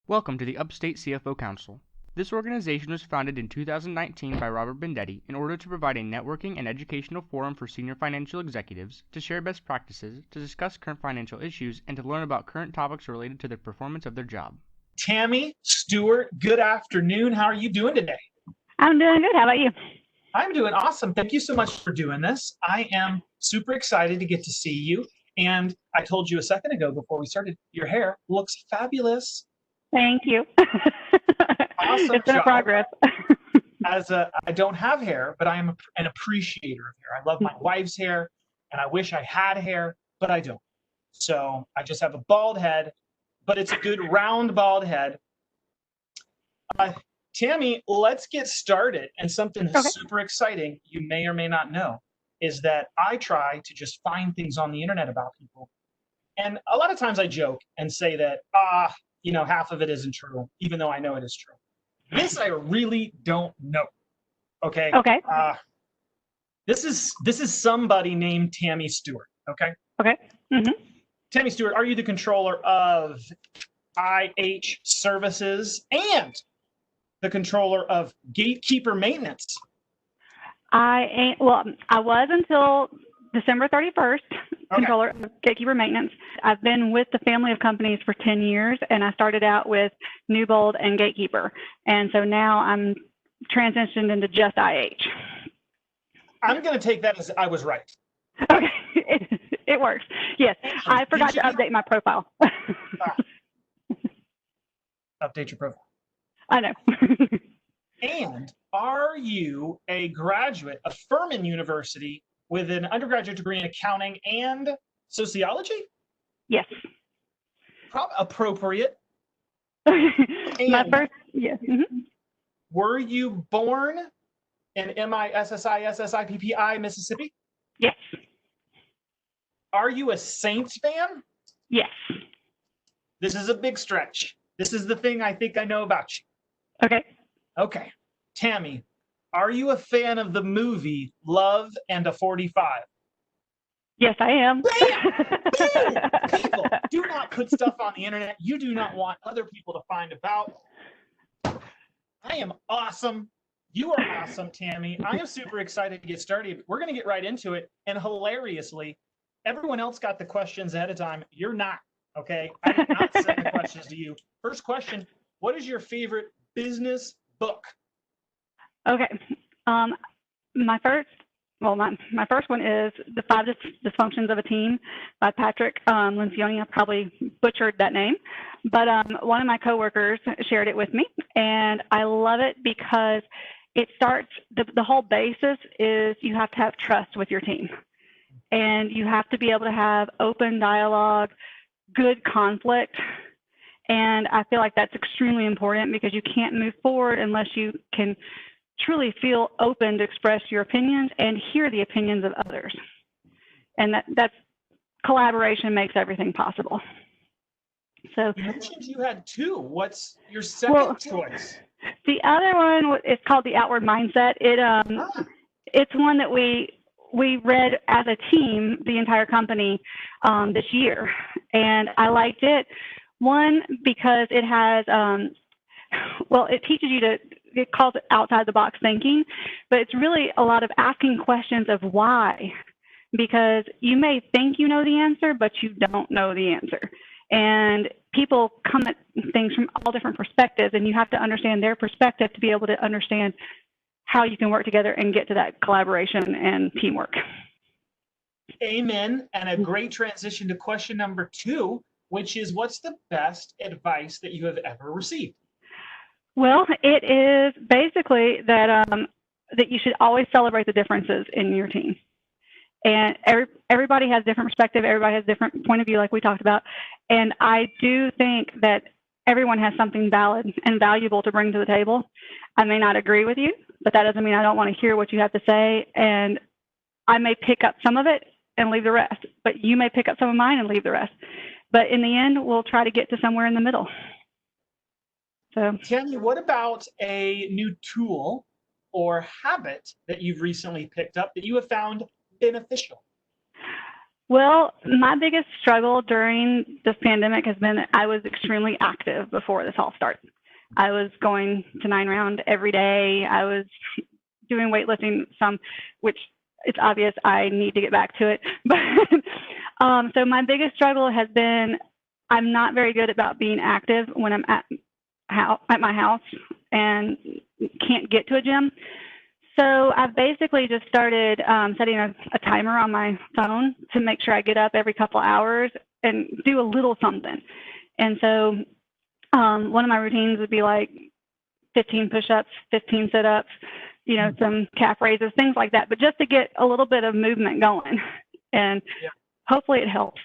Welcome to the Upstate CFO Council. This organization was founded in 2019 by Robert Bendetti in order to provide a networking and educational forum for senior financial executives to share best practices, to discuss current financial issues, and to learn about current topics related to the performance of their job. Tammie, Stewart, good afternoon. How are you doing today? I'm doing good. How about you? I'm doing awesome. Thank you so much for doing this. I am super excited to get to see you. And I told you a second ago before we started, your hair looks fabulous. Thank you. Awesome It's been a job. progress. I don't have hair, but I am an appreciator of hair. I love my wife's hair, and I wish I had hair, but I don't. So I just have a bald head, but it's a good round bald head. Tammie, let's get started. And something Okay. super exciting you may or may not know is that I try to just find things on the internet about people. And a lot of times I joke and say that, half of it isn't true, even though I know it is true. This I really don't know. Okay. Okay. This is somebody named Tammie Stewart. Okay. Okay. Mm-hmm. Tammie Stewart, are you the controller of IH Services and the controller of Gatekeeper Maintenance? I was until December 31st, controller of Gatekeeper Maintenance. I've been with the family of companies for 10 years, and I started out with Newbold and Gatekeeper. And so now I'm transitioned into just IH. I'm going to take that as I was right. Okay. It works. Yes. I forgot to update my profile. Update your profile. I know. And are you a graduate of Furman University with an undergraduate degree in accounting and sociology? Yes. Appropriate. My first, yes. Mm-hmm. Were you born in MISSISSIPPI, Mississippi? Yes. Are you a Saints fan? Yes. This is a big stretch. This is the thing I think I know about you. Okay. Okay. Tammie, are you a fan of the movie Love and a 45? Yes, I am. Bam! Boom! People, do not put stuff on the internet you do not want other people to find about. I am awesome. You are awesome, Tammie. I am super excited to get started. We're going to get right into it. And hilariously, everyone else got the questions ahead of time. You're not, okay? I did not send the questions to you. First question, what is your favorite business book? Okay. My first one is The Five Dysfunctions of a Team by Patrick Lencioni. I probably butchered that name, but one of my coworkers shared it with me, and I love it because it starts, the whole basis is you have to have trust with your team, and you have to be able to have open dialogue, good conflict. And I feel like that's extremely important because you can't move forward unless you can truly feel open to express your opinions and hear the opinions of others. And that's collaboration makes everything possible. So you mentioned you had two. What's your second choice? The other one is called The Outward Mindset. It's one that we read as a team, the entire company, this year. And I liked it. One, because it has, it teaches you it calls it outside the box thinking, but it's really a lot of asking questions of why, because you may think you know the answer, but you don't know the answer. And people come at things from all different perspectives, and you have to understand their perspective to be able to understand how you can work together and get to that collaboration and teamwork. Amen. And a great transition to question number 2, which is, what's the best advice that you have ever received? Well, it is basically that you should always celebrate the differences in your team. And everybody has different perspective. Everybody has different point of view, like we talked about. And I do think that everyone has something valid and valuable to bring to the table. I may not agree with you, but that doesn't mean I don't want to hear what you have to say. And I may pick up some of it and leave the rest, but you may pick up some of mine and leave the rest. But in the end, we'll try to get to somewhere in the middle. So, Tammie, what about a new tool or habit that you've recently picked up that you have found beneficial? Well, my biggest struggle during this pandemic has been that I was extremely active before this all started. I was going to 9 round every day. I was doing weightlifting some, which it's obvious I need to get back to it. But so my biggest struggle has been I'm not very good about being active when I'm at my house and can't get to a gym. So I've basically just started setting a timer on my phone to make sure I get up every couple hours and do a little something. And so one of my routines would be like 15 push-ups, 15 sit-ups, some calf raises, things like that, but just to get a little bit of movement going. And hopefully it helps.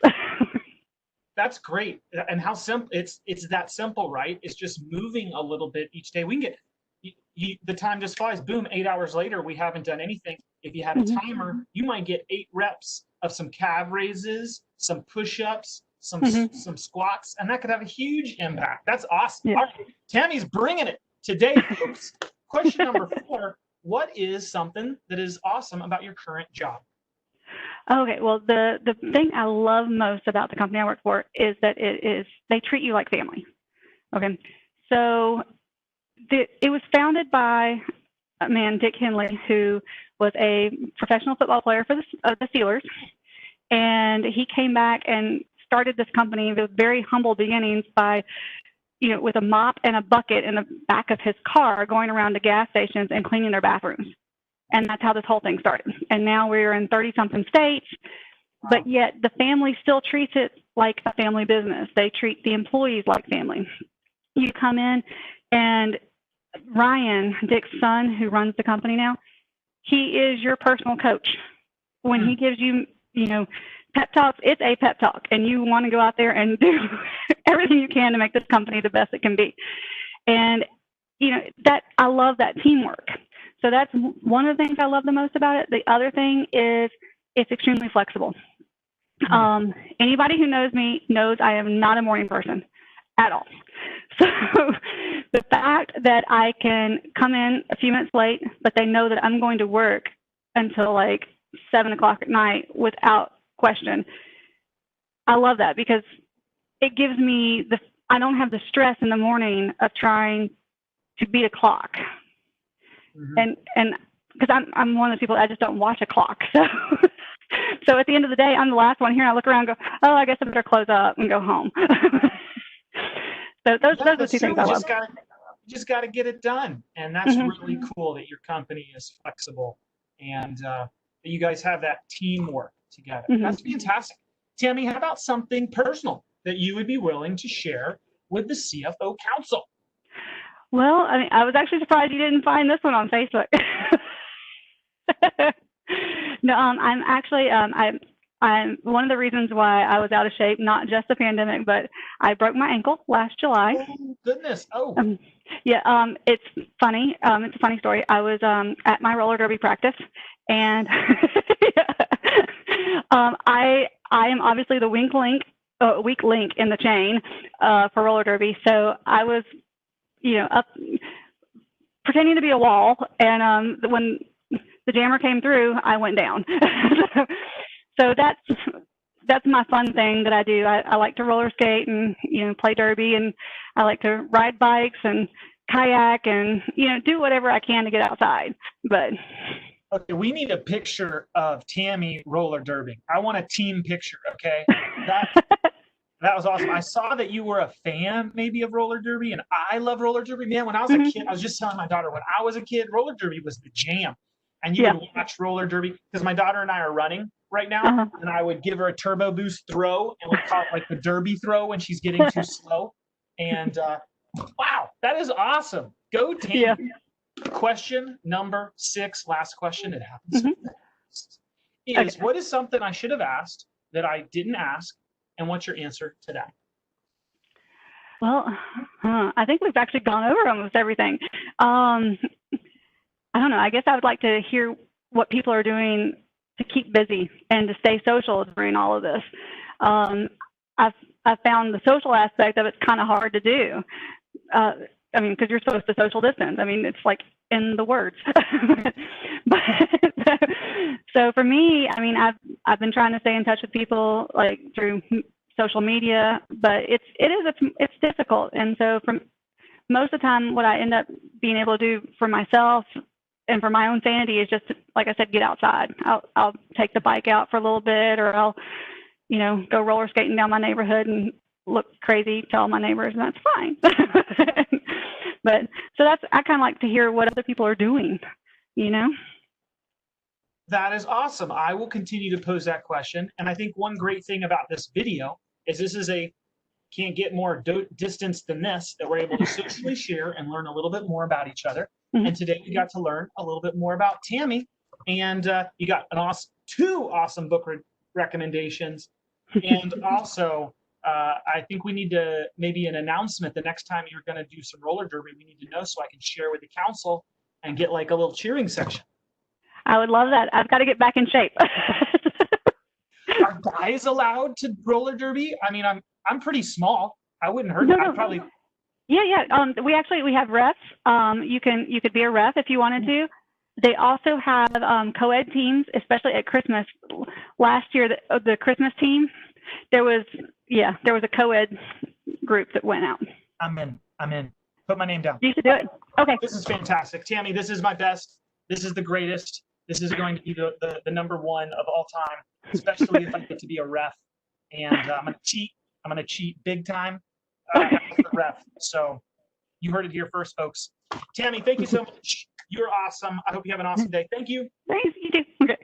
That's great. And how simple, it's that simple, right? It's just moving a little bit each day. We can get, the time just flies. Boom, 8 hours later, we haven't done anything. If you had a timer, you might get 8 reps of some calf raises, some push-ups, some squats, and that could have a huge impact. That's awesome. Yeah. All right, Tammie's bringing it today, folks. Question number 4, what is something that is awesome about your current job? Okay, well, the thing I love most about the company I work for is that they treat you like family. Okay, so it was founded by a man, Dick Henley, who was a professional football player for the Steelers, and he came back and started this company with very humble beginnings by, with a mop and a bucket in the back of his car, going around to gas stations and cleaning their bathrooms. And that's how this whole thing started. And now we're in 30-something states, but yet the family still treats it like a family business. They treat the employees like family. You come in, and Ryan, Dick's son, who runs the company now, he is your personal coach. When he gives you, pep talks, it's a pep talk, and you want to go out there and do everything you can to make this company the best it can be. And, that I love that teamwork. So that's one of the things I love the most about it. The other thing is it's extremely flexible. Anybody who knows me knows I am not a morning person at all. So the fact that I can come in a few minutes late, but they know that I'm going to work until like 7 o'clock at night without question, I love that because it gives me I don't have the stress in the morning of trying to beat a clock. And because I'm one of those people, I just don't watch a clock. So at the end of the day, I'm the last one here. I look around and go, oh, I guess I better close up and go home. So those are the two things I love. You just got to get it done. And that's really cool that your company is flexible and that you guys have that teamwork together. That's fantastic. Tammie, how about something personal that you would be willing to share with the CFO Council? Well, I was actually surprised you didn't find this one on Facebook. No, I'm actually, I'm one of the reasons why I was out of shape, not just the pandemic, but I broke my ankle last July. Oh, goodness. Oh. It's funny. It's a funny story. I was at my roller derby practice, and I am obviously the weak link in the chain for roller derby. So I was up pretending to be a wall, and when the jammer came through, I went down. So that's my fun thing that I do. I like to roller skate and play derby, and I like to ride bikes and kayak and do whatever I can to get outside. But okay, we need a picture of Tammie roller derby. I want a team picture. Okay, that was awesome. I saw that you were a fan maybe of roller derby, and I love roller derby. Man, when I was a kid, I was just telling my daughter, when I was a kid, roller derby was the jam. And you would watch roller derby, because my daughter and I are running right now, and I would give her a turbo boost throw, and we call it like the derby throw when she's getting too slow. And wow, that is awesome. Go Tammie. Yeah. Question number 6, last question. It happens. Is what is something I should have asked that I didn't ask? And what's your answer to that? Well, I think we've actually gone over almost everything. I don't know. I guess I would like to hear what people are doing to keep busy and to stay social during all of this. I've found the social aspect of it's kind of hard to do. I mean, because you're supposed to social distance. I mean, it's like in the words. But so for me, I mean, I've been trying to stay in touch with people like through social media, but it's difficult. And so from most of the time, what I end up being able to do for myself and for my own sanity is just, like I said, get outside. I'll take the bike out for a little bit, or I'll, you know, go roller skating down my neighborhood and look crazy to all my neighbors, and that's fine. But so I kind of like to hear what other people are doing, you know? That is awesome. I will continue to pose that question. And I think one great thing about this video is this is can't get more distance than this, that we're able to socially share and learn a little bit more about each other. Mm-hmm. And today we got to learn a little bit more about Tammie, and you got two awesome book recommendations. And also, I think we need to maybe an announcement the next time you're going to do some roller derby. We need to know so I can share with the council and get like a little cheering section. I would love that. I've got to get back in shape. Are guys allowed to roller derby? I mean, I'm pretty small. I wouldn't hurt. No. I'd probably. Yeah. We have refs. You could be a ref if you wanted to. They also have co-ed teams, especially at Christmas. Last year, the Christmas team, there was a co-ed group that went out. I'm in. Put my name down. You should do it. Okay. This is fantastic. Tammie, this is my best. This is the greatest. This is going to be the number one of all time, especially if I get to be a ref. And I'm going to cheat. I'm going to cheat big time as the ref. So you heard it here first, folks. Tammie, thank you so much. You're awesome. I hope you have an awesome day. Thank you. Thanks. You too. Okay.